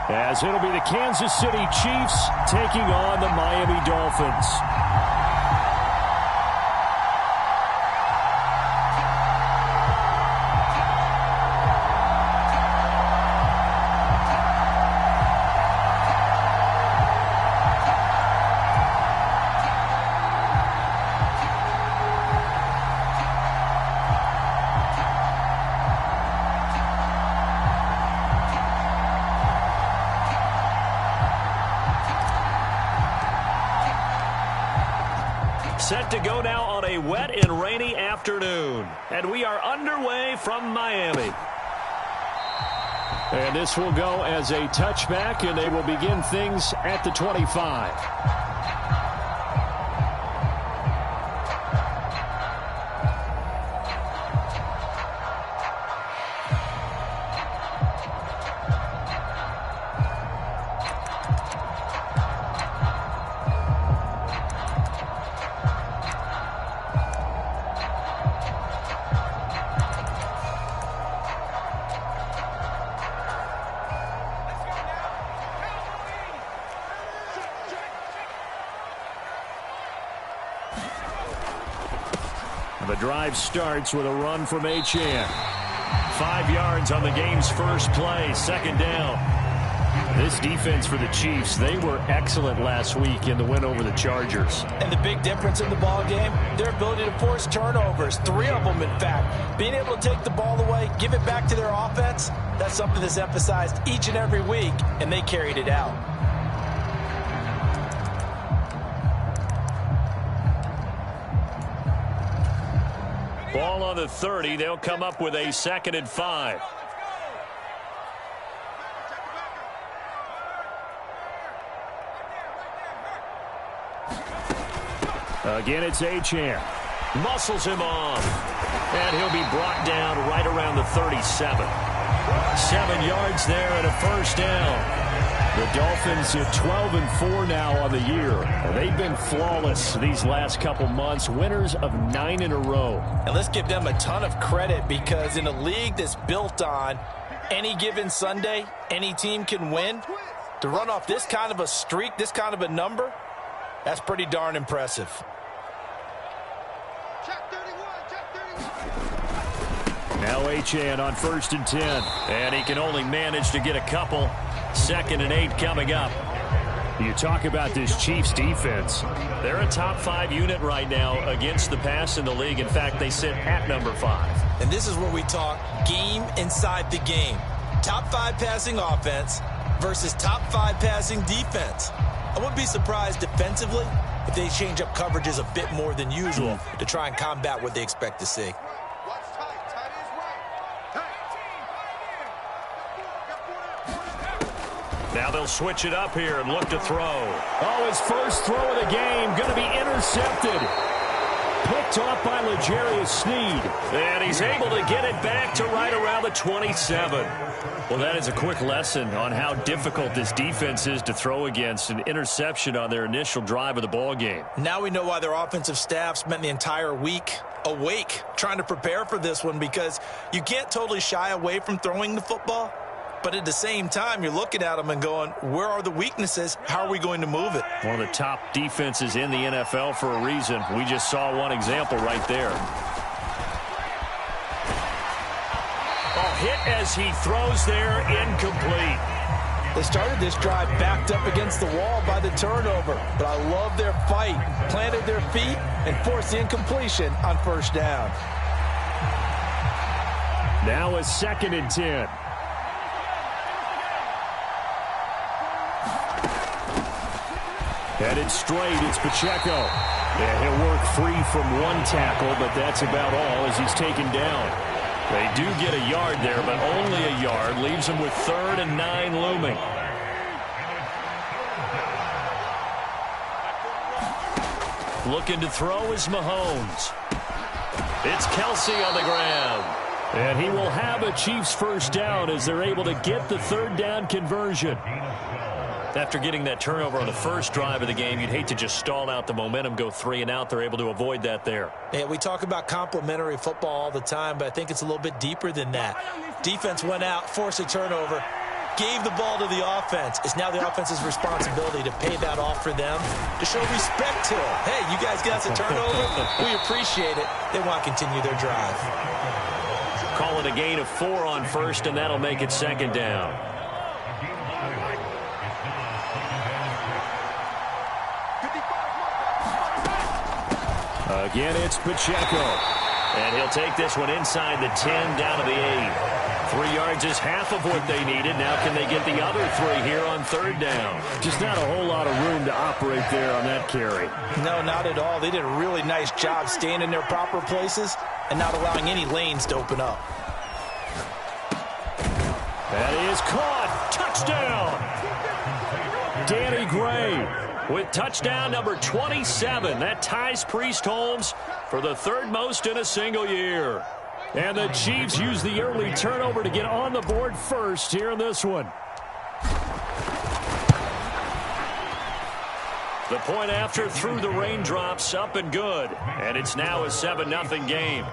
as it'll be the Kansas City Chiefs taking on the Miami Dolphins. Set to go now on a wet and rainy afternoon. And we are underway from Miami. And this will go as a touchback, and they will begin things at the 25. The drive starts with a run from Achane. 5 yards on the game's first play, second down. This defense for the Chiefs, they were excellent last week in the win over the Chargers. And the big difference in the ball game, their ability to force turnovers, 3 of them in fact. Being able to take the ball away, give it back to their offense, that's something that's emphasized each and every week, and they carried it out. Ball on the 30. They'll come up with a 2nd and 5. Again, it's Achane. Muscles him off. And he'll be brought down right around the 37. 7 yards there and a first down. The Dolphins at 12-4 now on the year. They've been flawless these last couple months, winners of 9 in a row. And let's give them a ton of credit, because in a league that's built on any given Sunday, any team can win. To run off this kind of a streak, this kind of a number, that's pretty darn impressive. Now Achane on 1st and 10. And he can only manage to get a couple. 2nd and 8 coming up. You talk about this Chiefs defense. They're a top 5 unit right now against the pass in the league. In fact, they sit at number 5. And this is where we talk game inside the game. Top 5 passing offense versus top 5 passing defense. I wouldn't be surprised defensively if they change up coverages a bit more than usual to try and combat what they expect to see. Now they'll switch it up here and look to throw. Oh, his first throw of the game going to be intercepted. Picked off by L'Jarius Sneed. And he's able to get it back to right around the 27. Well, that is a quick lesson on how difficult this defense is to throw against. An interception on their initial drive of the ball game. Now we know why their offensive staff spent the entire week awake trying to prepare for this one, because you can't totally shy away from throwing the football. But at the same time, you're looking at them and going, where are the weaknesses? How are we going to move it? One of the top defenses in the NFL for a reason. We just saw one example right there. Oh, hit as he throws there, incomplete. They started this drive backed up against the wall by the turnover, but I love their fight. Planted their feet and forced the incompletion on 1st down. Now a 2nd and 10. Headed straight, it's Pacheco. Yeah, he'll work free from one tackle, but that's about all as he's taken down. They do get a yard there, but only a yard. Leaves them with 3rd and 9 looming. Looking to throw is Mahomes. It's Kelsey on the ground. And he will have a Chiefs first down as they're able to get the 3rd down conversion. After getting that turnover on the first drive of the game, you'd hate to just stall out the momentum, go 3 and out. They're able to avoid that there. Yeah, we talk about complementary football all the time, but I think it's a little bit deeper than that. Defense went out, forced a turnover. gave the ball to the offense. It's now the offense's responsibility to pay that off for them, to show respect to them. Hey, you guys got us a turnover? We appreciate it. They want to continue their drive. Call it a gain of 4 on first, and that'll make it second down. Again, it's Pacheco. And he'll take this one inside the 10, down to the 8. 3 yards is half of what they needed. Now can they get the other 3 here on third down? Just not a whole lot of room to operate there on that carry. No, not at all. They did a really nice job staying in their proper places and not allowing any lanes to open up. That is caught. Touchdown. Danny Gray with touchdown number 27. That ties Priest Holmes for the 3rd most in a single year. And the Chiefs use the early turnover to get on the board first here in this one. The point after through the raindrops, up and good. And it's now a 7-0 game.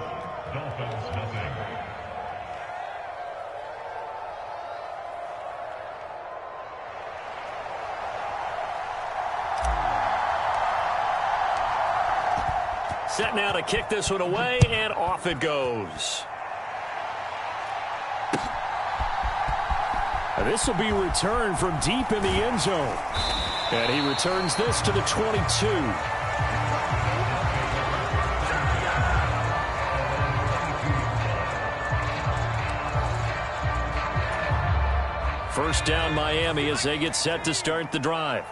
Set now to kick this one away, and off it goes. This will be returned from deep in the end zone. And he returns this to the 22. First down Miami as they get set to start the drive.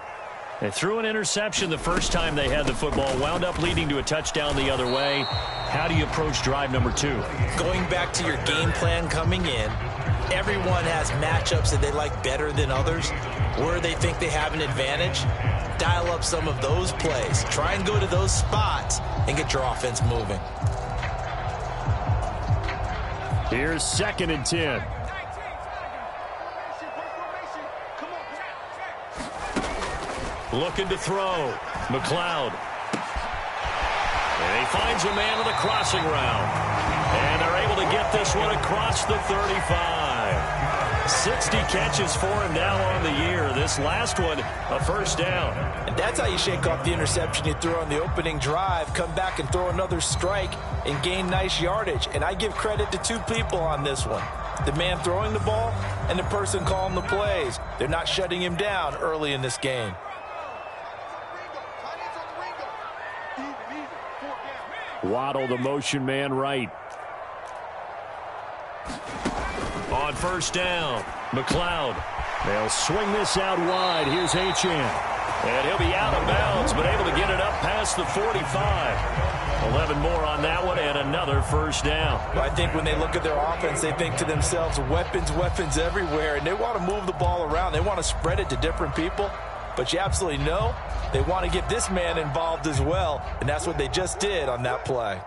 They threw an interception the first time they had the football, wound up leading to a touchdown the other way. How do you approach drive number 2? Going back to your game plan coming in, everyone has matchups that they like better than others. Where they think they have an advantage, dial up some of those plays. Try and go to those spots and get your offense moving. Here's 2nd and 10. Looking to throw. McLeod. And he finds a man on the crossing route. And they're able to get this one across the 35. 60 catches for him now on the year. This last one, a first down. And that's how you shake off the interception you threw on the opening drive. Come back and throw another strike and gain nice yardage. And I give credit to 2 people on this one. The man throwing the ball and the person calling the plays. They're not shutting him down early in this game. Waddle, the motion man, right. On first down, McLeod. They'll swing this out wide. Here's Achane. And he'll be out of bounds, but able to get it up past the 45. 11 more on that one, and another first down. Well, I think when they look at their offense, they think to themselves, weapons, weapons everywhere, and they want to move the ball around. They want to spread it to different people. But you absolutely know they want to get this man involved as well, and that's what they just did on that play.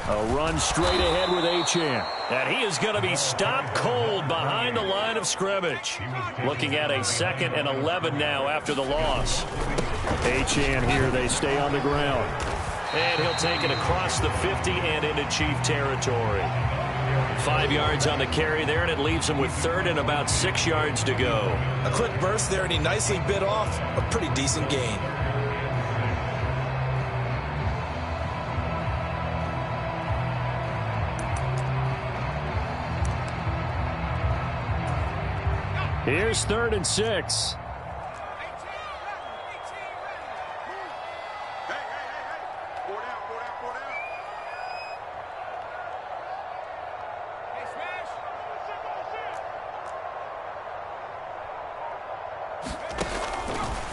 A run straight ahead with Achane. And he is going to be stopped cold behind the line of scrimmage. Looking at a 2nd and 11 now after the loss. Achane here, they stay on the ground. And he'll take it across the 50 and into Chief territory. 5 yards on the carry there, and it leaves him with 3rd and about 6 yards to go. A quick burst there, and he nicely bit off a pretty decent gain. Here's 3rd and 6.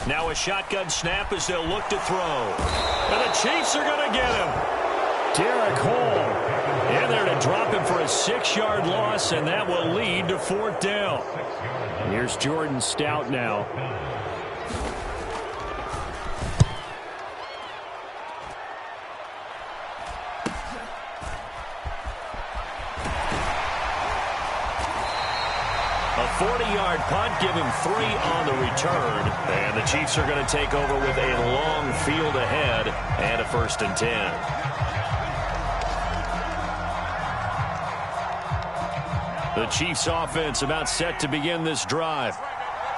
Now a shotgun snap as they'll look to throw. And the Chiefs are going to get him. Derek Hall in there to drop him for a 6-yard loss, and that will lead to 4th down. Here's Jordan Stout now. A 40-yard punt, give him 3 on the return. And the Chiefs are going to take over with a long field ahead and a 1st and 10. The Chiefs offense about set to begin this drive.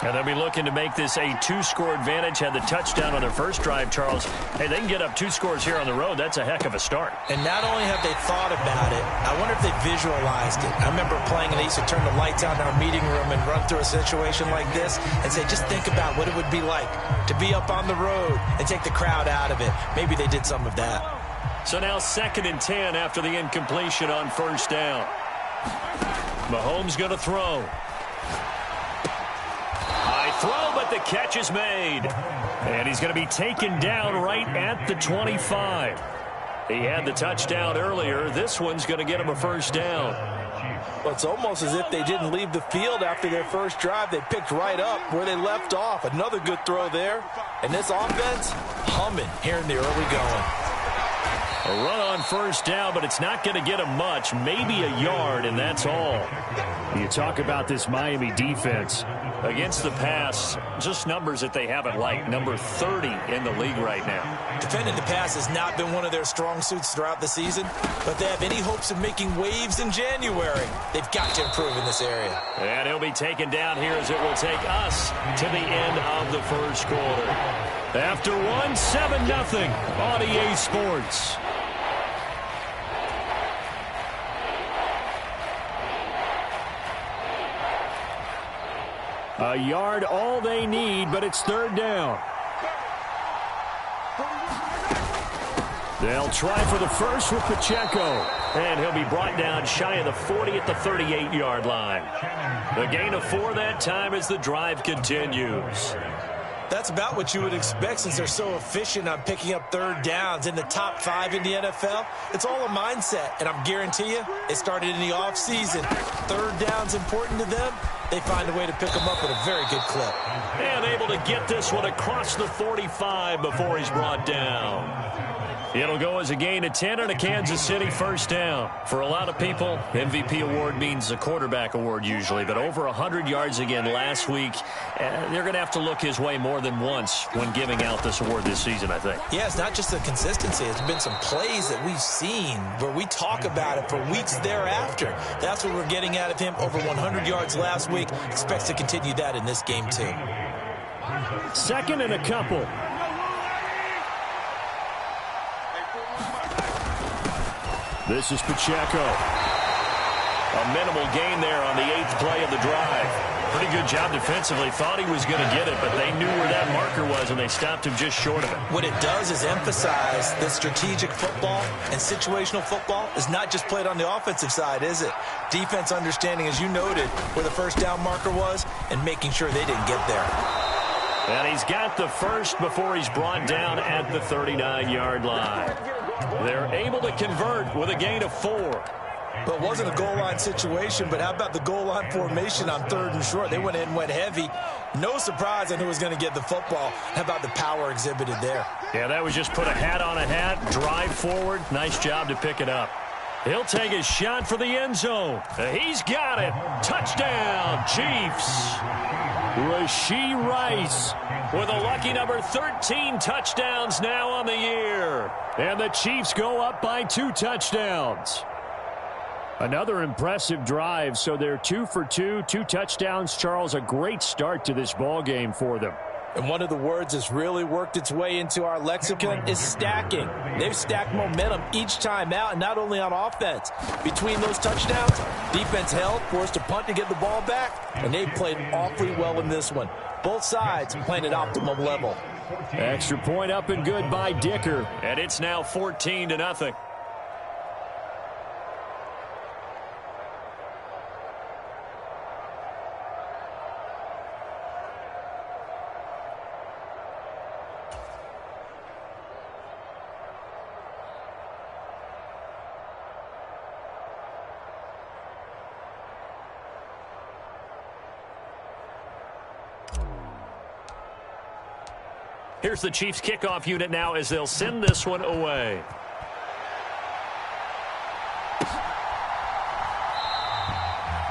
And they'll be looking to make this a two-score advantage. Had the touchdown on their first drive, Charles. Hey, they can get up 2 scores here on the road. That's a heck of a start. And not only have they thought about it, I wonder if they visualized it. I remember playing and they used to turn the lights out in our meeting room and run through a situation like this and say, just think about what it would be like to be up on the road and take the crowd out of it. Maybe they did some of that. So now 2nd and 10 after the incompletion on first down. Mahomes going to throw. High throw, but the catch is made. And he's going to be taken down right at the 25. He had the touchdown earlier. This one's going to get him a first down. Well, it's almost as if they didn't leave the field after their first drive. They picked right up where they left off. Another good throw there. And this offense humming here in the early going. A run on first down, but it's not going to get him much. Maybe a yard, and that's all. You talk about this Miami defense. Against the pass, just numbers that they haven't liked. Number 30 in the league right now. Defending the pass has not been one of their strong suits throughout the season, but they have any hopes of making waves in January. They've got to improve in this area. And he'll be taken down here as it will take us to the end of the first quarter. After 1, 7-0 on EA Sports. A yard all they need, but it's 3rd down. They'll try for the first with Pacheco. And he'll be brought down shy of the 40 at the 38-yard line. The gain of 4 that time as the drive continues. That's about what you would expect since they're so efficient on picking up 3rd downs in the top 5 in the NFL. It's all a mindset, and I'm guarantee you it started in the offseason. 3rd down's important to them. They find a way to pick them up at a very good clip. And able to get this one across the 45 before he's brought down. It'll go as a gain of 10 and a Kansas City first down. For a lot of people, MVP award means a quarterback award usually, but over 100 yards again last week. They're going to have to look his way more than once when giving out this award this season, I think. Yeah, it's not just the consistency. It's been some plays that we've seen where we talk about it for weeks thereafter. That's what we're getting out of him. Over 100 yards last week. Expects to continue that in this game, too. 2nd and a couple. This is Pacheco. A minimal gain there on the 8th play of the drive. Pretty good job defensively. Thought he was going to get it, but they knew where that marker was, and they stopped him just short of it. What it does is emphasize that strategic football and situational football is not just played on the offensive side, is it? Defense understanding, as you noted, where the first down marker was and making sure they didn't get there. And he's got the first before he's brought down at the 39-yard line. They're able to convert with a gain of 4. Well, it wasn't a goal line situation, but how about the goal line formation on 3rd and short? They went in, went heavy. No surprise on who was going to get the football. How about the power exhibited there? Yeah, that was just put a hat on a hat, drive forward. Nice job to pick it up. He'll take his shot for the end zone. He's got it. Touchdown, Chiefs. Rashee Rice with a lucky number 13 touchdowns now on the year. And the Chiefs go up by 2 touchdowns. Another impressive drive, so they're 2 for 2, 2 touchdowns. Charles, a great start to this ball game for them. And one of the words that's really worked its way into our lexicon is stacking. They've stacked momentum each time out, and not only on offense. Between those touchdowns, defense held, forced a punt to get the ball back, and they played awfully well in this one. Both sides playing at optimum level. Extra point up and good by Dicker, and it's now 14-0. Here's the Chiefs kickoff unit now as they'll send this one away.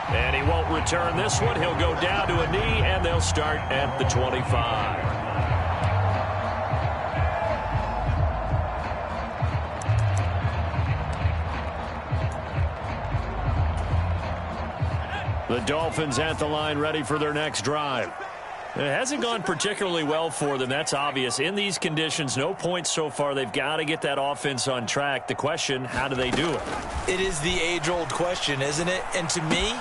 And he won't return this one. He'll go down to a knee, and they'll start at the 25. The Dolphins at the line, ready for their next drive. It hasn't gone particularly well for them. That's obvious. In these conditions, no points so far. They've got to get that offense on track. The question, how do they do it? It is the age-old question, isn't it? And to me,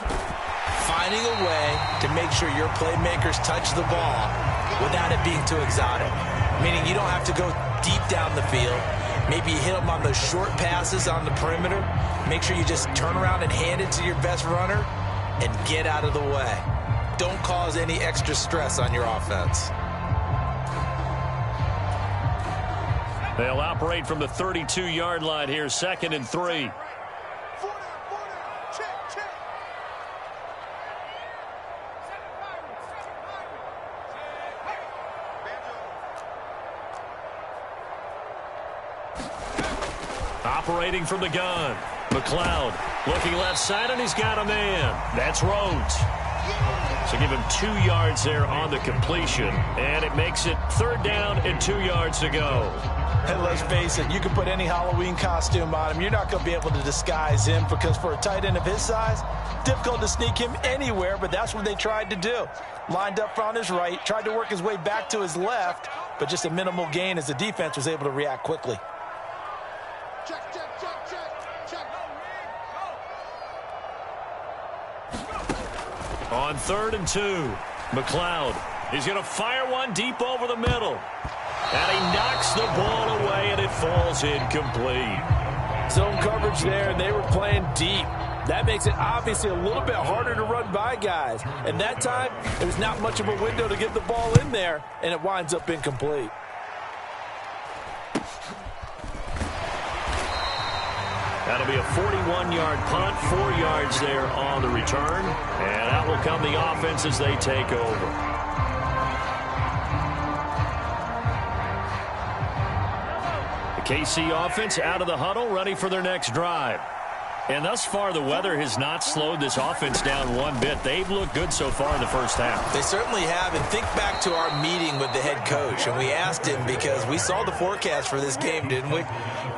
finding a way to make sure your playmakers touch the ball without it being too exotic. Meaning you don't have to go deep down the field. Maybe you hit them on those short passes on the perimeter. Make sure you just turn around and hand it to your best runner and get out of the way. Don't cause any extra stress on your offense. They'll operate from the 32-yard line here, 2nd and 3. Operating from the gun. McLeod looking left side, and he's got a man. That's Rhodes. So give him 2 yards there on the completion, and it makes it 3rd down and 2 yards to go. And let's face it, you can put any Halloween costume on him. You're not going to be able to disguise him because for a tight end of his size, difficult to sneak him anywhere, but that's what they tried to do. Lined up on his right, tried to work his way back to his left, but just a minimal gain as the defense was able to react quickly. On 3rd and 2, McLeod is going to fire one deep over the middle. And he knocks the ball away, and it falls incomplete. Zone coverage there, and they were playing deep. That makes it obviously a little bit harder to run by guys. And that time, it was not much of a window to get the ball in there, and it winds up incomplete. That'll be a 41-yard punt, 4 yards there on the return. And out will come the offense as they take over. The KC offense out of the huddle, ready for their next drive. And thus far, the weather has not slowed this offense down one bit. They've looked good so far in the first half. They certainly have. And think back to our meeting with the head coach. And we asked him because we saw the forecast for this game, didn't we?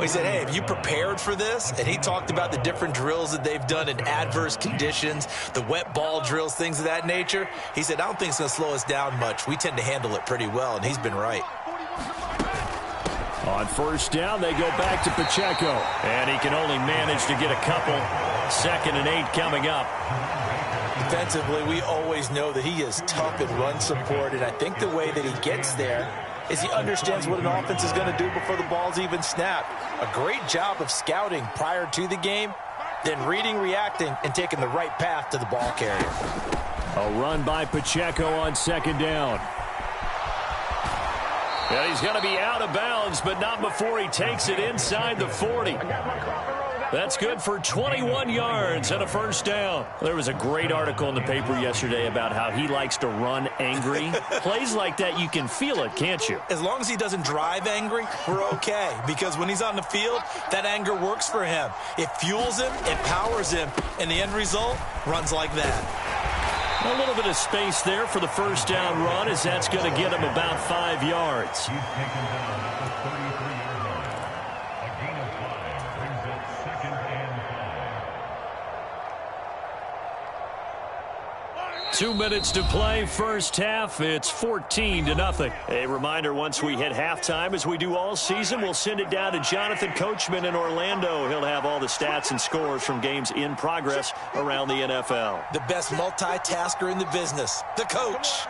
We said, hey, have you prepared for this? And he talked about the different drills that they've done in adverse conditions, the wet ball drills, things of that nature. He said, I don't think it's going to slow us down much. We tend to handle it pretty well, and he's been right. On 1st down, they go back to Pacheco. And he can only manage to get a couple. 2nd and 8 coming up. Defensively, we always know that he is tough in run support, and I think the way that he gets there is he understands what an offense is going to do before the ball's even snapped. A great job of scouting prior to the game, then reading, reacting, and taking the right path to the ball carrier. A run by Pacheco on 2nd down. Yeah, he's going to be out of bounds, but not before he takes it inside the 40. That's good for 21 yards and a 1st down. There was a great article in the paper yesterday about how he likes to run angry. Plays like that, you can feel it, can't you? As long as he doesn't drive angry, we're okay. Because when he's on the field, that anger works for him. It fuels him, it powers him, and the end result runs like that. A little bit of space there for the 1st down run, as that's going to get him about 5 yards. 2 minutes to play, first half. It's 14-0. A reminder, once we hit halftime, as we do all season, we'll send it down to Jonathan Coachman in Orlando. He'll have all the stats and scores from games in progress around the NFL. The best multitasker in the business, the coach.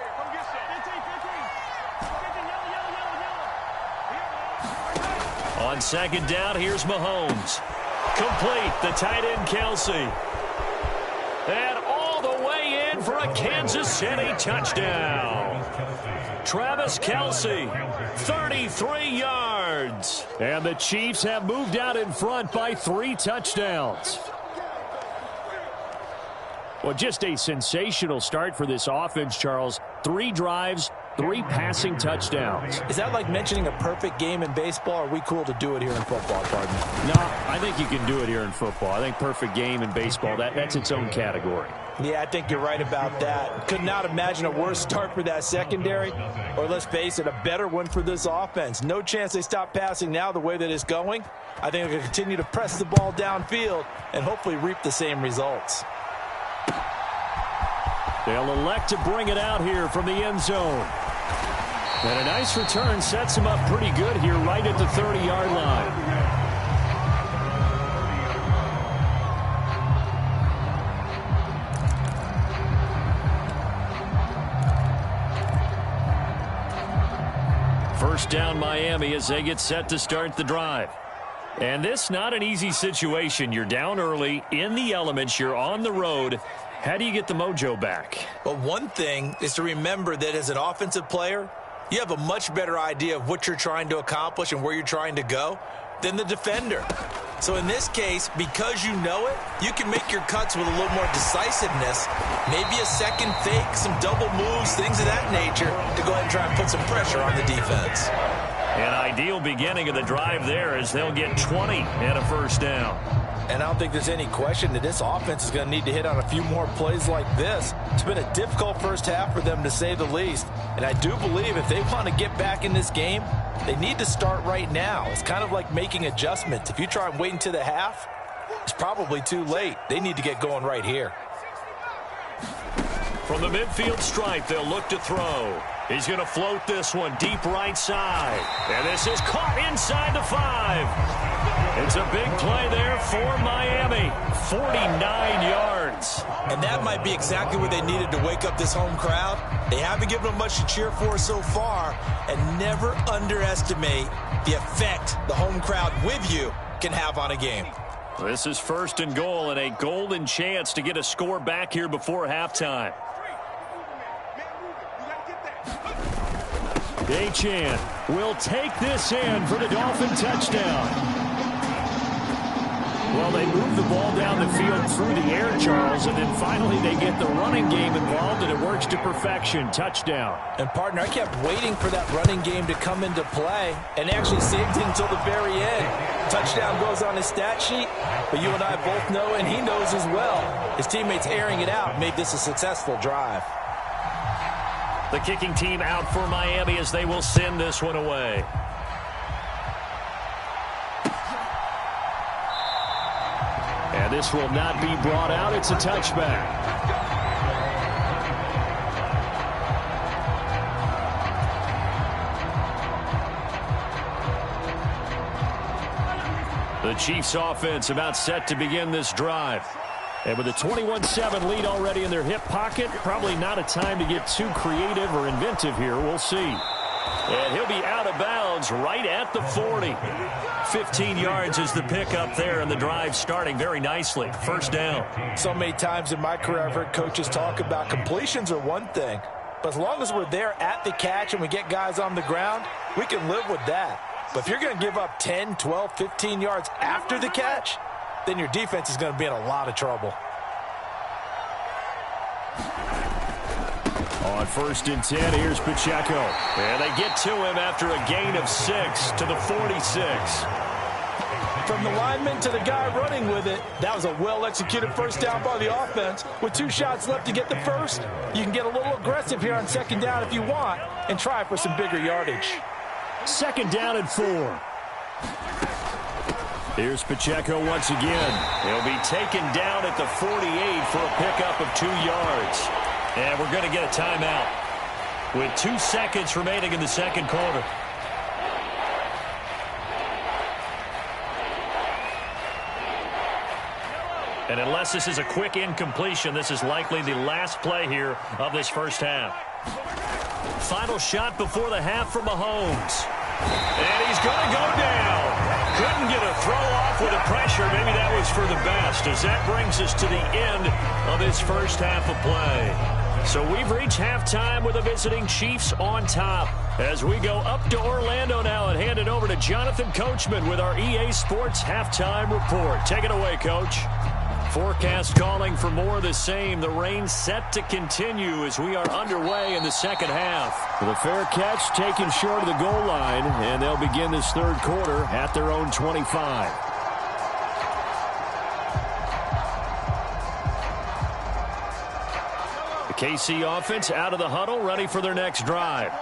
On 2nd down, here's Mahomes. Complete, the tight end Kelsey. And all the way in for a Kansas City touchdown. Travis Kelsey, 33 yards. And the Chiefs have moved out in front by 3 touchdowns. Well, just a sensational start for this offense, Charles. 3 drives, 3 passing touchdowns. Is that like mentioning a perfect game in baseball, or are we cool to do it here in football, pardon? No, I think you can do it here in football. I think perfect game in baseball, that's its own category. Yeah, I think you're right about that. Could not imagine a worse start for that secondary, or let's face it, a better one for this offense. No chance they stop passing now the way that it's going. I think they're going to continue to press the ball downfield and hopefully reap the same results. They'll elect to bring it out here from the end zone. And a nice return sets him up pretty good here right at the 30-yard line. First down Miami as they get set to start the drive. And this not an easy situation. You're down early, in the elements, you're on the road. How do you get the mojo back? Well, one thing is to remember that as an offensive player, you have a much better idea of what you're trying to accomplish and where you're trying to go than the defender. So in this case, because you know it, you can make your cuts with a little more decisiveness, maybe a second fake, some double moves, things of that nature, to go ahead and try and put some pressure on the defense. An ideal beginning of the drive there as they'll get 20 and a first down. And I don't think there's any question that this offense is going to need to hit on a few more plays like this. It's been a difficult first half for them, to say the least. And I do believe if they want to get back in this game, they need to start right now. It's kind of like making adjustments. If you try and wait until the half, it's probably too late. They need to get going right here. From the midfield stripe, they'll look to throw. He's going to float this one deep right side. And this is caught inside the 5. It's a big play there for Miami. 49 yards. And that might be exactly what they needed to wake up this home crowd. They haven't given them much to cheer for so far. And never underestimate the effect the home crowd with you can have on a game. This is first and goal and a golden chance to get a score back here before halftime. Achan will take this in for the Dolphin touchdown. Well, they move the ball down the field through the air, Charles, and then finally they get the running game involved, and it works to perfection. Touchdown. And, partner, I kept waiting for that running game to come into play and actually saved it until the very end. Touchdown goes on his stat sheet, but you and I both know, and he knows as well, his teammates airing it out made this a successful drive. The kicking team out for Miami as they will send this one away. And this will not be brought out. It's a touchback. The Chiefs offense about set to begin this drive. And with a 21-7 lead already in their hip pocket, probably not a time to get too creative or inventive here. We'll see. And he'll be out of bounds right at the 40. 15 yards is the pickup there, and the drive starting very nicely. First down. So many times in my career I've heard coaches talk about completions are one thing, but as long as we're there at the catch and we get guys on the ground, we can live with that. But if you're going to give up 10, 12, 15 yards after the catch, then your defense is going to be in a lot of trouble. On first and 10, here's Pacheco. And they get to him after a gain of 6 to the 46. From the lineman to the guy running with it, that was a well-executed first down by the offense. With 2 shots left to get the first, you can get a little aggressive here on second down if you want and try for some bigger yardage. Second down and 4. Here's Pacheco once again. He'll be taken down at the 48 for a pickup of 2 yards. And we're going to get a timeout with 2 seconds remaining in the second quarter. And unless this is a quick incompletion, this is likely the last play here of this first half. Final shot before the half from Mahomes. And he's going to go down. Couldn't get a throw off with the pressure. Maybe that was for the best, as that brings us to the end of this first half of play. So we've reached halftime with the visiting Chiefs on top. As we go up to Orlando now and hand it over to Jonathan Coachman with our EA Sports Halftime Report. Take it away, Coach. Forecast calling for more of the same. The rain set to continue as we are underway in the second half. The fair catch taken short of the goal line, and they'll begin this third quarter at their own 25. The KC offense out of the huddle, ready for their next drive.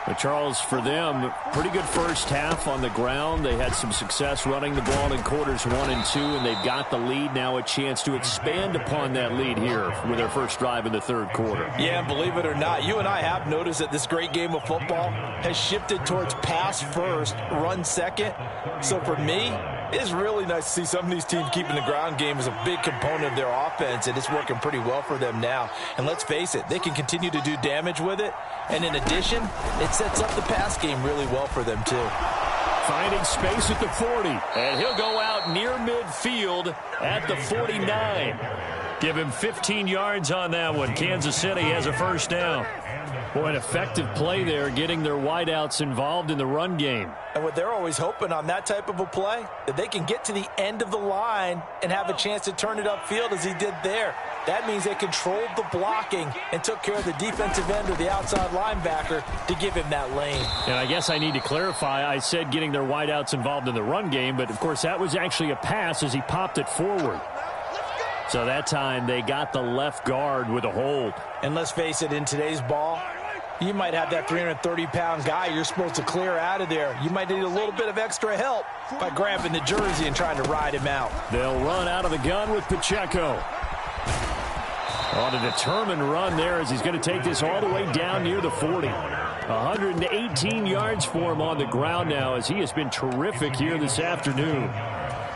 But Charles, for them, pretty good first half on the ground. They had some success running the ball in quarters 1 and 2, and they've got the lead. Now a chance to expand upon that lead here with their first drive in the third quarter. Yeah, believe it or not, you and I have noticed that this great game of football has shifted towards pass first, run second. So for me, it's really nice to see some of these teams keeping the ground game as a big component of their offense, and it's working pretty well for them now. And let's face it, they can continue to do damage with it. And in addition, it sets up the pass game really well for them, too. Finding space at the 40. And he'll go out near midfield at the 49. Give him 15 yards on that one. Kansas City has a first down. Boy, an effective play there, getting their wideouts involved in the run game. And what they're always hoping on that type of a play, that they can get to the end of the line and have a chance to turn it upfield as he did there. That means they controlled the blocking and took care of the defensive end or the outside linebacker to give him that lane. And I guess I need to clarify, I said getting their wideouts involved in the run game, but of course that was actually a pass as he popped it forward. So that time they got the left guard with a hold. And let's face it, in today's ball, you might have that 330-pound guy you're supposed to clear out of there. You might need a little bit of extra help by grabbing the jersey and trying to ride him out. They'll run out of the gun with Pacheco. On a determined run there as he's going to take this all the way down near the 40. 118 yards for him on the ground now as he has been terrific here this afternoon.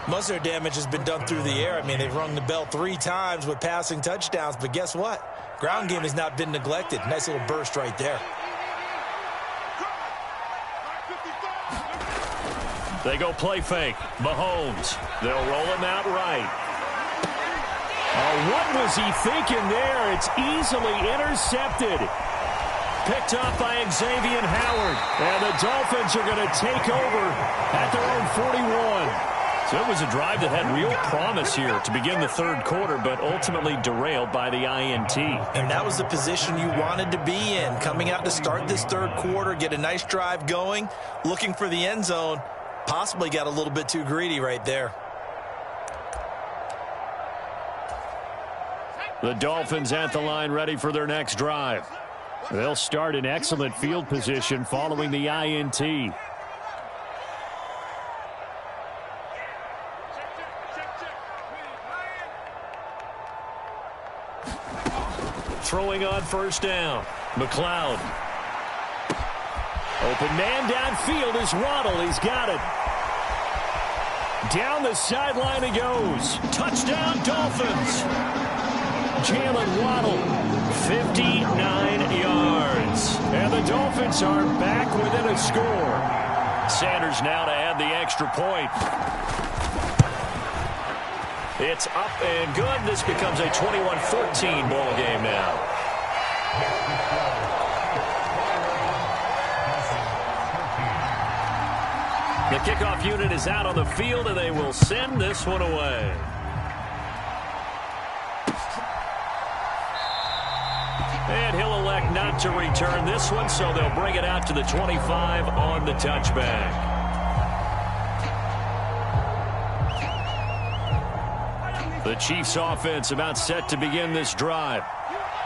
Most of their damage has been done through the air. I mean, they've rung the bell 3 times with passing touchdowns, but guess what? Ground game has not been neglected. Nice little burst right there. They go play fake. Mahomes. They'll roll him out right. Oh, what was he thinking there? It's easily intercepted. Picked up by Xavier Howard. And the Dolphins are going to take over at their own 41. So it was a drive that had real promise here to begin the third quarter, but ultimately derailed by the INT. And that was the position you wanted to be in, coming out to start this third quarter, get a nice drive going, looking for the end zone. Possibly got a little bit too greedy right there. The Dolphins at the line ready for their next drive. They'll start in excellent field position following the INT. Throwing on first down. McLeod. Open man downfield is Waddle. He's got it. Down the sideline he goes. Touchdown Dolphins. Jalen Waddle, 59 yards. And the Dolphins are back within a score. Sanders now to add the extra point. It's up and good. This becomes a 21-14 ball game now. The kickoff unit is out on the field, and they will send this one away. And he'll elect not to return this one, so they'll bring it out to the 25 on the touchback. The Chiefs offense about set to begin this drive.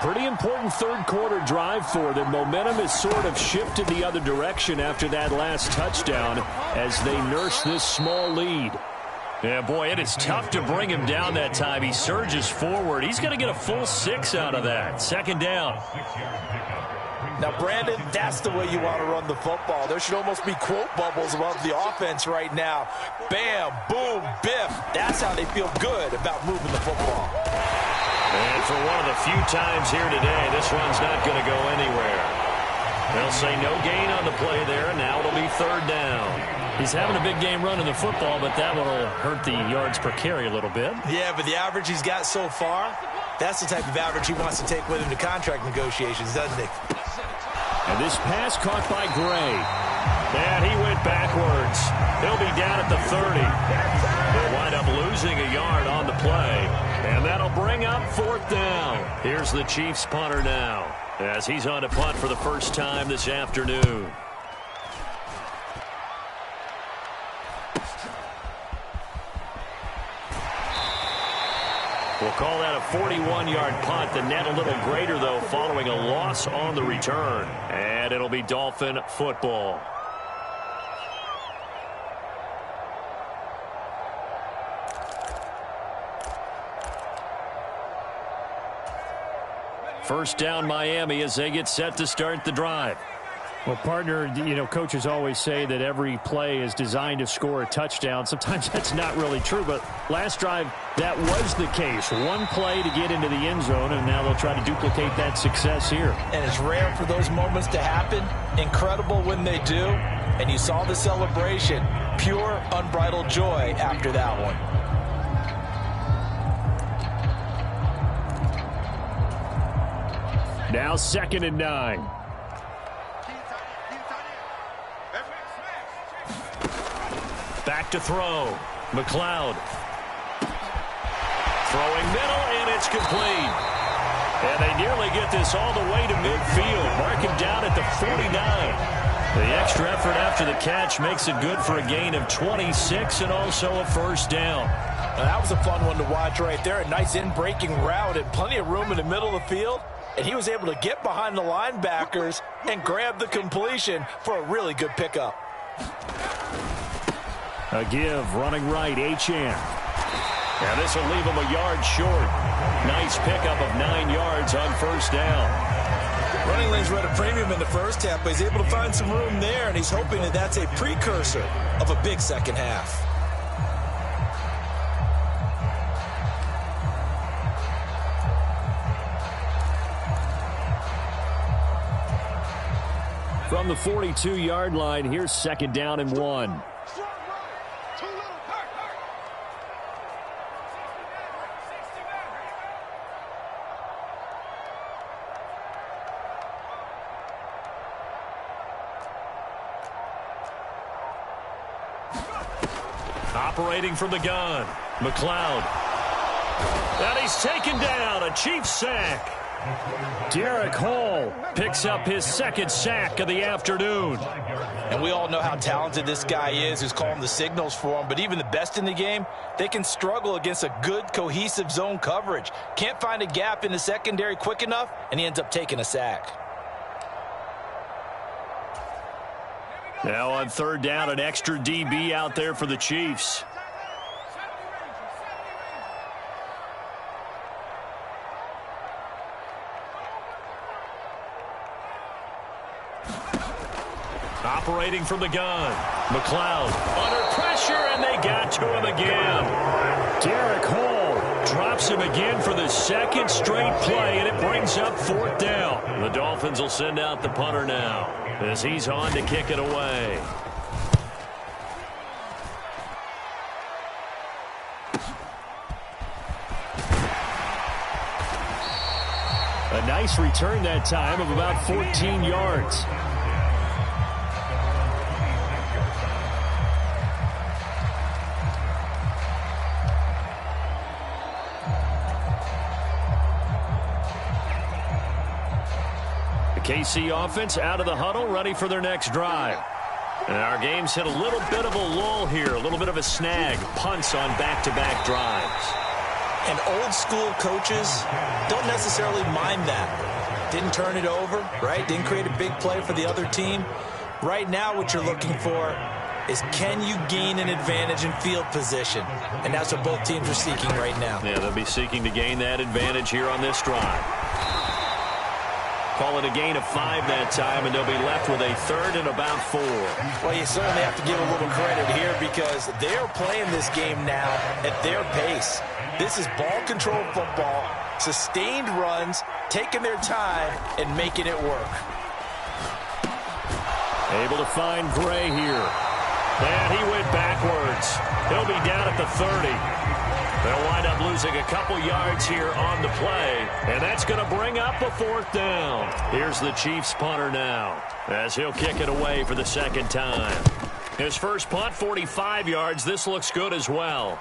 Pretty important third quarter drive for them. Momentum has sort of shifted the other direction after that last touchdown as they nurse this small lead. Yeah, boy, it is tough to bring him down that time. He surges forward. He's going to get a full 6 out of that. Second down. Now, Brandon, that's the way you want to run the football. There should almost be quote bubbles above the offense right now. Bam, boom, biff. That's how they feel good about moving the football. And for one of the few times here today, this one's not going to go anywhere. They'll say no gain on the play there, and now it'll be third down. He's having a big game running the football, but that one will hurt the yards per carry a little bit. Yeah, but the average he's got so far, that's the type of average he wants to take with him to contract negotiations, doesn't he? And this pass caught by Gray. And he went backwards. He'll be down at the 30. They'll wind up losing a yard on the play. And that'll bring up fourth down. Here's the Chiefs punter now as he's on to punt for the first time this afternoon. We'll call that a 41-yard punt. The net a little greater, though, following a loss on the return. And it'll be Dolphin football. First down, Miami, as they get set to start the drive. Well, partner, coaches always say that every play is designed to score a touchdown. Sometimes that's not really true, but last drive, that was the case. One play to get into the end zone, and now they'll try to duplicate that success here. And it's rare for those moments to happen. Incredible when they do. And you saw the celebration. Pure, unbridled joy after that one. Now 2nd and 9. Back to throw. McLeod. Throwing middle, and it's complete. And they nearly get this all the way to midfield. Mark him down at the 49. The extra effort after the catch makes it good for a gain of 26 and also a first down. Now, that was a fun one to watch right there. A nice in-breaking route and plenty of room in the middle of the field. And he was able to get behind the linebackers and grab the completion for a really good pickup. A give, running right, Achane. And this will leave him a yard short. Nice pickup of 9 yards on first down. Running lanes were at a premium in the first half, but he's able to find some room there, and he's hoping that that's a precursor of a big second half. From the 42-yard line, here's 2nd down and 1. Operating from the gun, McLeod. And he's taken down, a Chiefs sack. Derek Hall picks up his 2nd sack of the afternoon. And we all know how talented this guy is, who's calling the signals for him. But even the best in the game, they can struggle against a good, cohesive zone coverage. Can't find a gap in the secondary quick enough, and he ends up taking a sack. Now on 3rd down, an extra DB out there for the Chiefs. Operating from the gun, McLeod under pressure, and they got to him again. Derek Hall drops him again for the 2nd straight play, and it brings up 4th down. The Dolphins will send out the punter now as he's on to kick it away. A nice return that time of about 14 yards. KC offense out of the huddle, ready for their next drive. And our game's hit a little bit of a lull here, a little bit of a snag. Punts on back-to-back drives. And old-school coaches don't necessarily mind that. Didn't turn it over, right? Didn't create a big play for the other team. Right now what you're looking for is, can you gain an advantage in field position? And that's what both teams are seeking right now. Yeah, they'll be seeking to gain that advantage here on this drive. Call it a gain of 5 that time, and they'll be left with a 3rd and about 4. Well, you certainly have to give a little credit here because they're playing this game now at their pace. This is ball control football, sustained runs, taking their time, and making it work. Able to find Gray here. And he went backwards. He'll be down at the 30. They'll wind up losing a couple yards here on the play, and that's going to bring up a 4th down. Here's the Chiefs punter now as he'll kick it away for the 2nd time. His first punt, 45 yards. This looks good as well.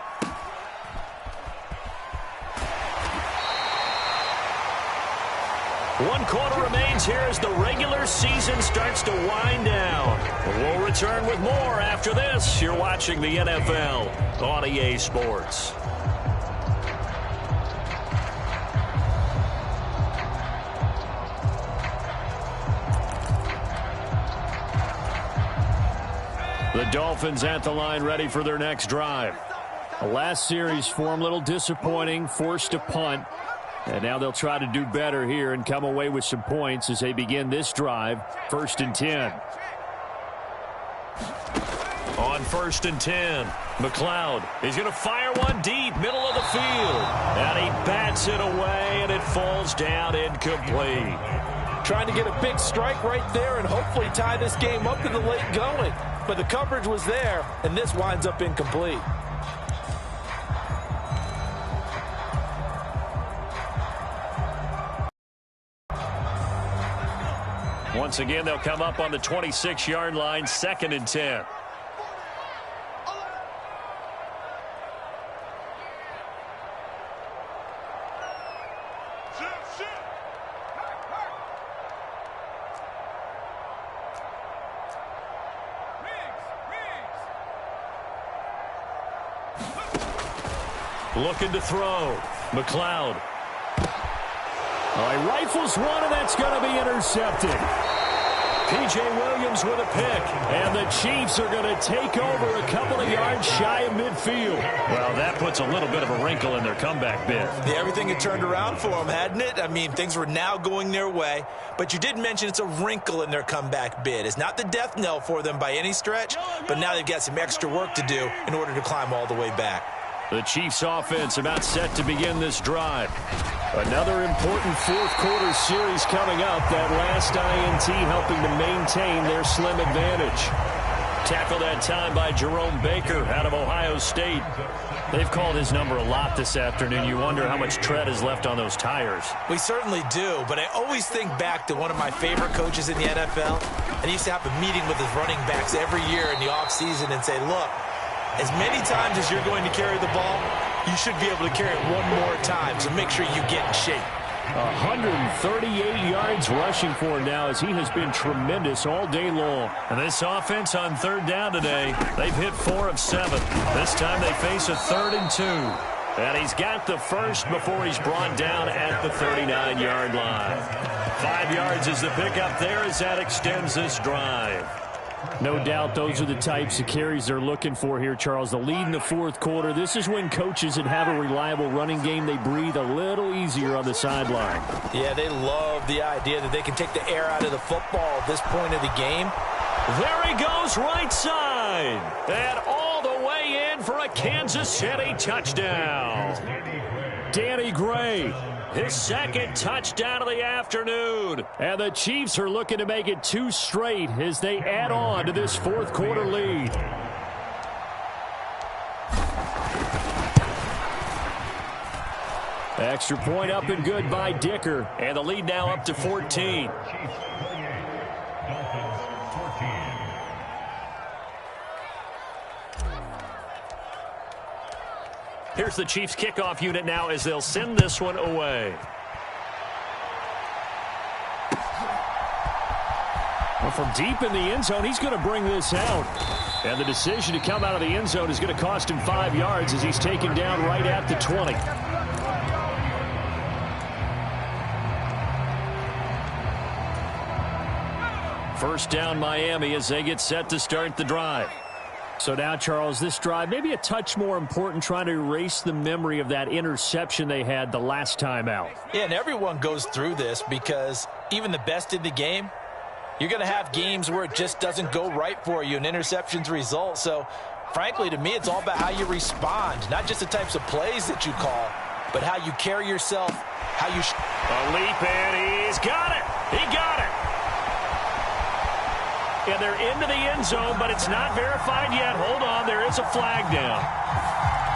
One quarter remains here as the regular season starts to wind down. We'll return with more after this. You're watching the NFL on EA Sports. The Dolphins at the line ready for their next drive. The last series for them, a little disappointing, forced to punt. And now they'll try to do better here and come away with some points as they begin this drive, 1st and 10. On 1st and 10, McLeod is going to fire one deep, middle of the field. And he bats it away, and it falls down incomplete. Trying to get a big strike right there and hopefully tie this game up in the late going. But the coverage was there, and this winds up incomplete. Once again, they'll come up on the 26-yard line, 2nd and 10. Looking to throw. McLeod. He rifles one, and that's going to be intercepted. P.J. Williams with a pick. And the Chiefs are going to take over a couple of yards shy of midfield. Well, that puts a little bit of a wrinkle in their comeback bid. Yeah, everything had turned around for them, hadn't it? I mean, things were now going their way. But you did mention it's a wrinkle in their comeback bid. It's not the death knell for them by any stretch, but now they've got some extra work to do in order to climb all the way back. The Chiefs offense about set to begin this drive. Another important fourth quarter series coming up. That last INT helping to maintain their slim advantage. Tackled that time by Jerome Baker out of Ohio State. They've called his number a lot this afternoon. You wonder how much tread is left on those tires. We certainly do, but I always think back to one of my favorite coaches in the NFL. And he used to have a meeting with his running backs every year in the offseason and say, look, as many times as you're going to carry the ball, you should be able to carry it one more time, so make sure you get in shape. 138 yards rushing for him now as he has been tremendous all day long. And this offense on 3rd down today, they've hit 4 of 7. This time they face a 3rd and 2. And he's got the first before he's brought down at the 39-yard line. 5 yards is the pickup there as that extends this drive. No doubt those are the types of carries they're looking for here, Charles. The lead in the fourth quarter. This is when coaches that have a reliable running game, they breathe a little easier on the sideline. Yeah, they love the idea that they can take the air out of the football at this point of the game. There he goes right side. And all the way in for a Kansas City touchdown. Danny Gray. His 2nd touchdown of the afternoon. And the Chiefs are looking to make it 2 straight as they add on to this fourth quarter lead. Extra point up and good by Dicker. And the lead now up to 14. Here's the Chiefs kickoff unit now as they'll send this one away. Well, from deep in the end zone, he's going to bring this out. And the decision to come out of the end zone is going to cost him 5 yards as he's taken down right at the 20. First down Miami as they get set to start the drive. So now, Charles, this drive may be a touch more important, trying to erase the memory of that interception they had the last time out. Yeah, and everyone goes through this because even the best in the game, you're going to have games where it just doesn't go right for you and interceptions result. So, frankly, to me, it's all about how you respond, not just the types of plays that you call, but how you carry yourself, how you... A leap, and he's got it. He got it. And they're into the end zone, but it's not verified yet. Hold on, there is a flag down.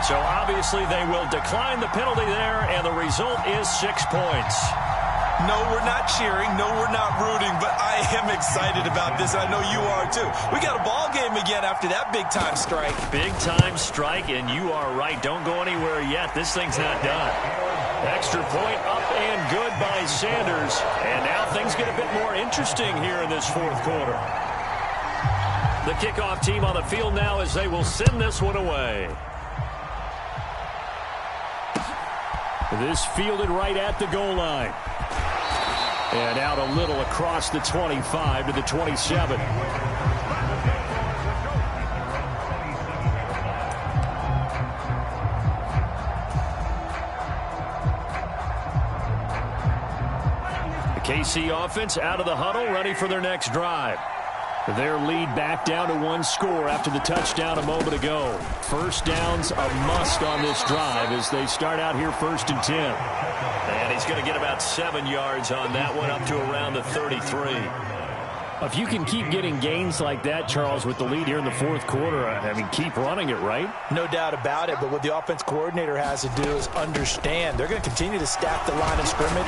So obviously they will decline the penalty there, and the result is 6 points. No, we're not cheering. No, we're not rooting, but I am excited about this. I know you are too. We got a ball game again after that big-time strike. Big-time strike, and you are right. Don't go anywhere yet. This thing's not done. Extra point up and good by Sanders. And now things get a bit more interesting here in this fourth quarter. The kickoff team on the field now as they will send this one away. This fielded right at the goal line. And out a little across the 25 to the 27. KC offense out of the huddle, ready for their next drive. Their lead back down to one score after the touchdown a moment ago. First down's a must on this drive as they start out here 1st and 10. And he's going to get about 7 yards on that one, up to around the 33. If you can keep getting gains like that, Charles, with the lead here in the fourth quarter, I mean, keep running it, right? No doubt about it, but what the offense coordinator has to do is understand they're going to continue to stack the line of scrimmage.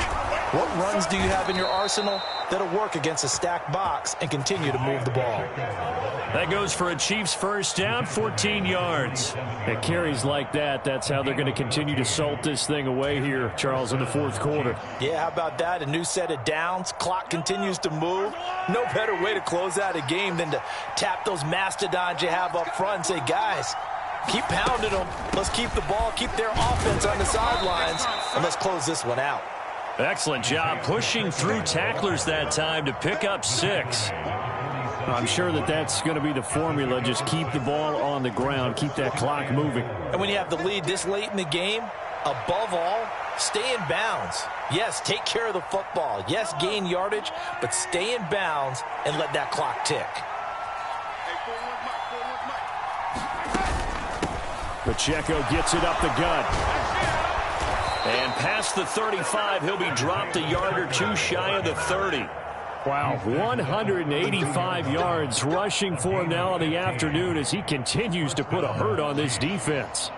What runs do you have in your arsenal that'll work against a stacked box and continue to move the ball? That goes for a Chiefs first down, 14 yards. It carries like that. That's how they're going to continue to salt this thing away here, Charles, in the fourth quarter. Yeah, how about that? A new set of downs. Clock continues to move. No better way to close out a game than to tap those mastodons you have up front and say, guys, keep pounding them. Let's keep the ball, keep their offense on the sidelines, and let's close this one out. Excellent job pushing through tacklers that time to pick up 6. I'm sure that's going to be the formula. Just keep the ball on the ground. Keep that clock moving. And when you have the lead this late in the game, above all, stay in bounds. Yes, take care of the football. Yes, gain yardage, but stay in bounds and let that clock tick. Pacheco gets it up the gut. And past the 35, he'll be dropped a yard or two shy of the 30. Wow, 185 yards rushing for him now in the afternoon as he continues to put a hurt on this defense.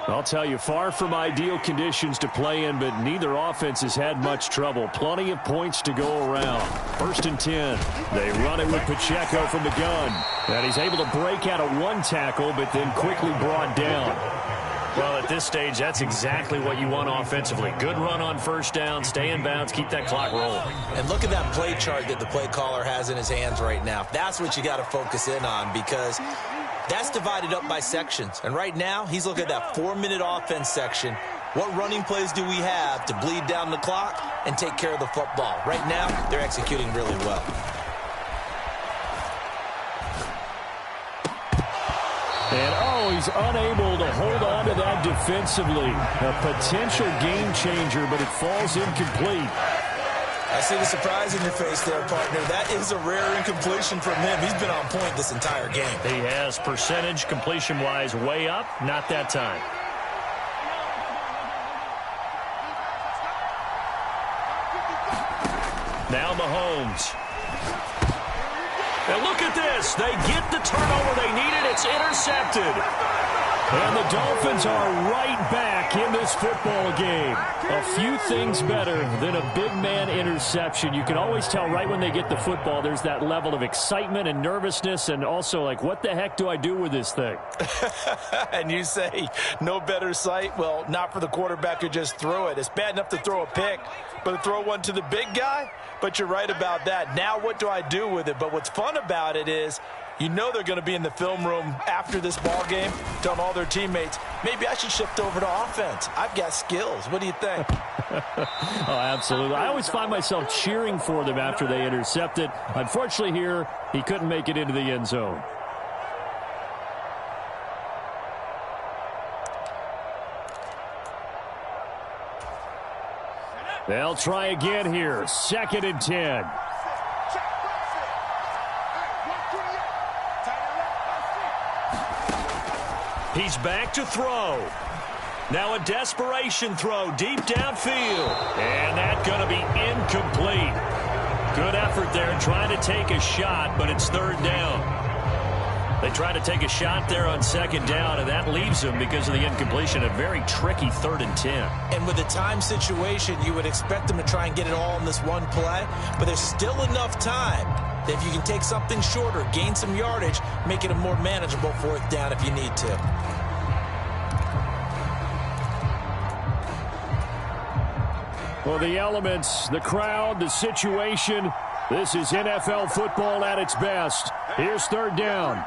I'll tell you, far from ideal conditions to play in, but neither offense has had much trouble. Plenty of points to go around. 1st and 10. They run it with Pacheco from the gun. And he's able to break out of one tackle, but then quickly brought down. Well, at this stage, that's exactly what you want offensively. Good run on first down, stay in bounds, keep that clock rolling. And look at that play chart that the play caller has in his hands right now. That's what you got to focus in on because that's divided up by sections. And right now, he's looking at that 4-minute offense section. What running plays do we have to bleed down the clock and take care of the football? Right now, they're executing really well. And, he's unable to hold on to that defensively. A potential game changer, but it falls incomplete. I see the surprise in your face there, partner. That is a rare incompletion from him. He's been on point this entire game. He has percentage completion-wise way up, not that time. Now Mahomes. And look at this. They get the turnover they needed. It's intercepted. And the Dolphins are right back in this football game. A few things better than a big man interception. You can always tell right when they get the football, there's that level of excitement and nervousness and also like, what the heck do I do with this thing? And you say, no better sight? Well, not for the quarterback who just threw it. It's bad enough to throw a pick, but to throw one to the big guy? But you're right about that. Now what do I do with it? But what's fun about it is you know they're going to be in the film room after this ball game telling all their teammates, maybe I should shift over to offense. I've got skills. What do you think? Oh, absolutely. I always find myself cheering for them after they intercept it. Unfortunately here, he couldn't make it into the end zone. They'll try again here. 2nd and 10. He's back to throw. Now a desperation throw deep downfield. And that's going to be incomplete. Good effort there trying to take a shot, but it's 3rd down. They try to take a shot there on 2nd down, and that leaves them, because of the incompletion, a very tricky 3rd and 10. And with the time situation, you would expect them to try and get it all in this one play, but there's still enough time that if you can take something shorter, gain some yardage, make it a more manageable 4th down if you need to. Well, the elements, the crowd, the situation, this is NFL football at its best. Here's 3rd down.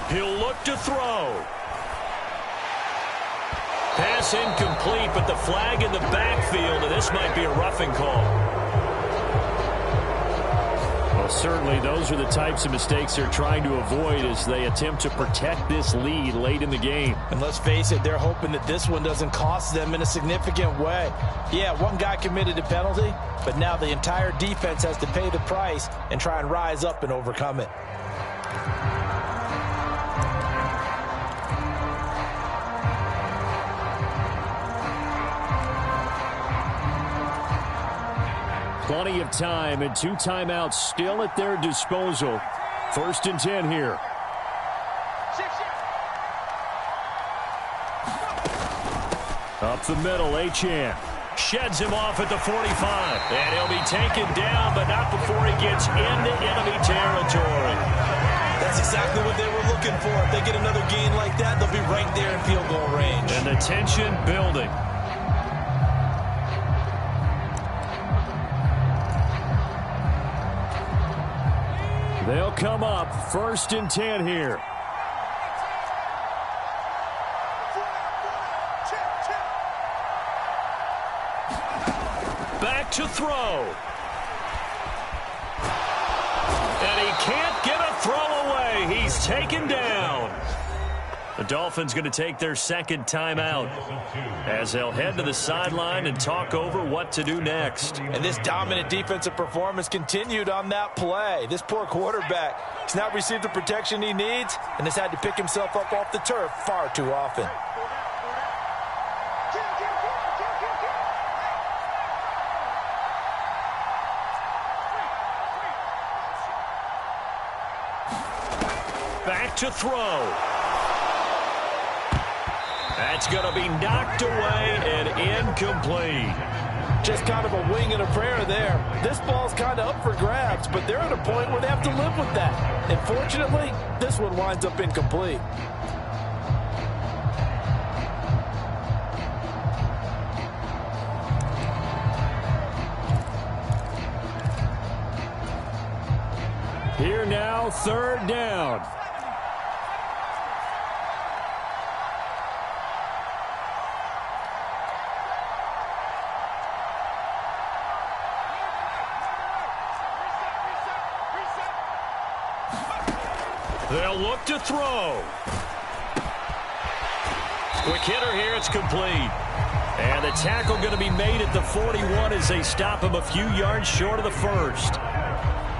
He'll look to throw. Pass incomplete, but the flag in the backfield, and this might be a roughing call. Well, certainly those are the types of mistakes they're trying to avoid as they attempt to protect this lead late in the game. And let's face it, they're hoping that this one doesn't cost them in a significant way. Yeah, one guy committed a penalty, but now the entire defense has to pay the price and try and rise up and overcome it. Plenty of time and 2 timeouts still at their disposal. 1st and 10 here. Up the middle, Achane. Sheds him off at the 45. And he'll be taken down, but not before he gets into enemy territory. That's exactly what they were looking for. If they get another gain like that, they'll be right there in field goal range. And the tension building. They'll come up 1st and 10 here. Back to throw. And he can't get a throw away. He's taken down. The Dolphins going to take their 2nd timeout as they'll head to the sideline and talk over what to do next. And this dominant defensive performance continued on that play. This poor quarterback, he's not received the protection he needs and has had to pick himself up off the turf far too often. Back to throw. That's going to be knocked away and incomplete. Just kind of a wing and a prayer there. This ball's kind of up for grabs, but they're at a point where they have to live with that. And fortunately, this one winds up incomplete. Here now, 3rd down. They'll look to throw. Quick hitter here, it's complete. And the tackle going to be made at the 41 as they stop him a few yards short of the 1st.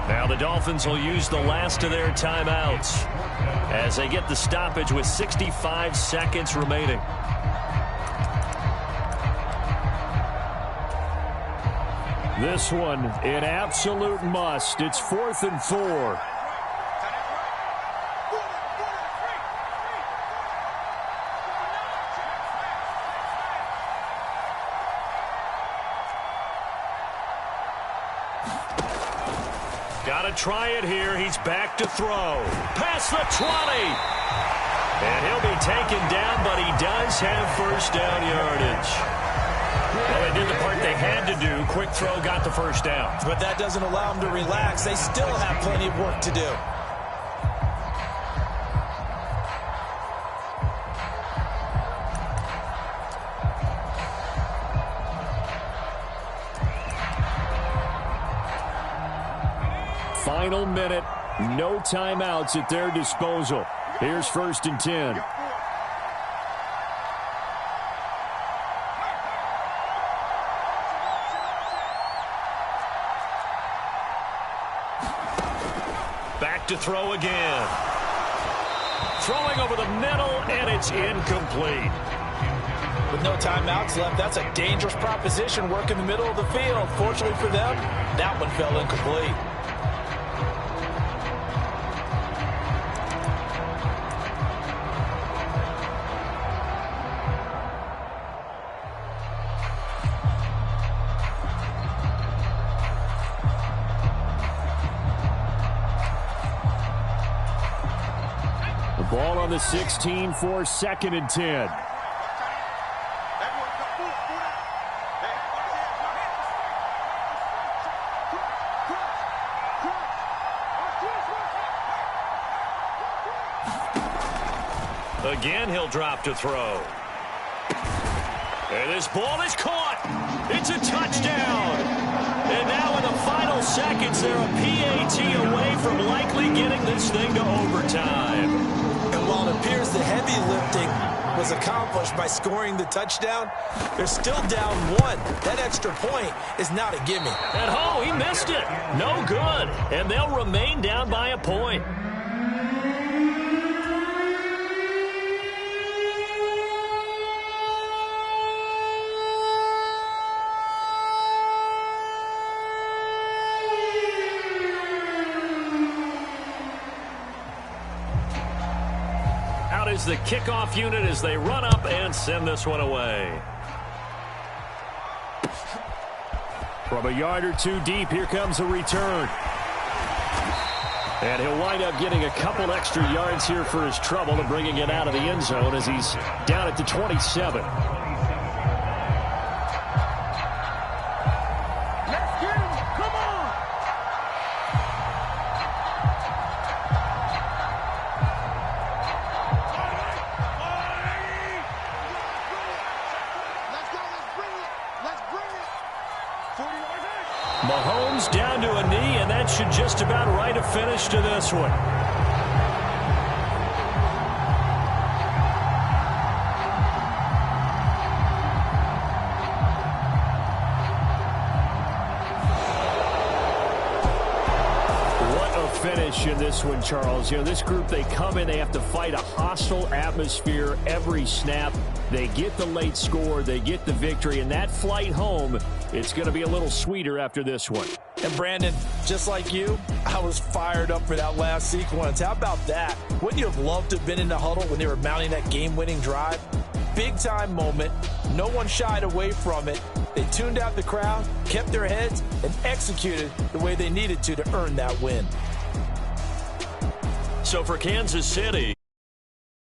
Now the Dolphins will use the last of their timeouts as they get the stoppage with 65 seconds remaining. This one an absolute must. It's 4th and 4. Got to try it here. He's back to throw. Past the 20. And he'll be taken down, but he does have 1st down yardage. Well, they did the part they had to do. Quick throw got the 1st down. But that doesn't allow them to relax. They still have plenty of work to do. Final minute, no timeouts at their disposal. Here's 1st and 10. Back to throw again. Throwing over the middle, and it's incomplete. With no timeouts left, that's a dangerous proposition, work in the middle of the field. Fortunately for them, that one fell incomplete. The ball on the 16 for 2nd and 10. Again, he'll drop to throw. And this ball is caught. It's a touchdown. And now in the final final seconds, they're a PAT away from likely getting this thing to overtime. And while it appears the heavy lifting was accomplished by scoring the touchdown, they're still down 1. That extra point is not a gimme. And oh, he missed it. No good. And they'll remain down by a point. Is the kickoff unit as they run up and send this one away. From a yard or two deep, here comes a return. And he'll wind up getting a couple extra yards here for his trouble and bringing it out of the end zone as he's down at the 27. Mahomes down to a knee, and that should just about write a finish to this one. What a finish in this one, Charles. You know, this group, they come in, they have to fight a hostile atmosphere every snap. They get the late score, they get the victory, and that flight home, it's going to be a little sweeter after this one. And Brandon, just like you, I was fired up for that last sequence. How about that? Wouldn't you have loved to have been in the huddle when they were mounting that game-winning drive? Big-time moment. No one shied away from it. They tuned out the crowd, kept their heads, and executed the way they needed to earn that win. So for Kansas City,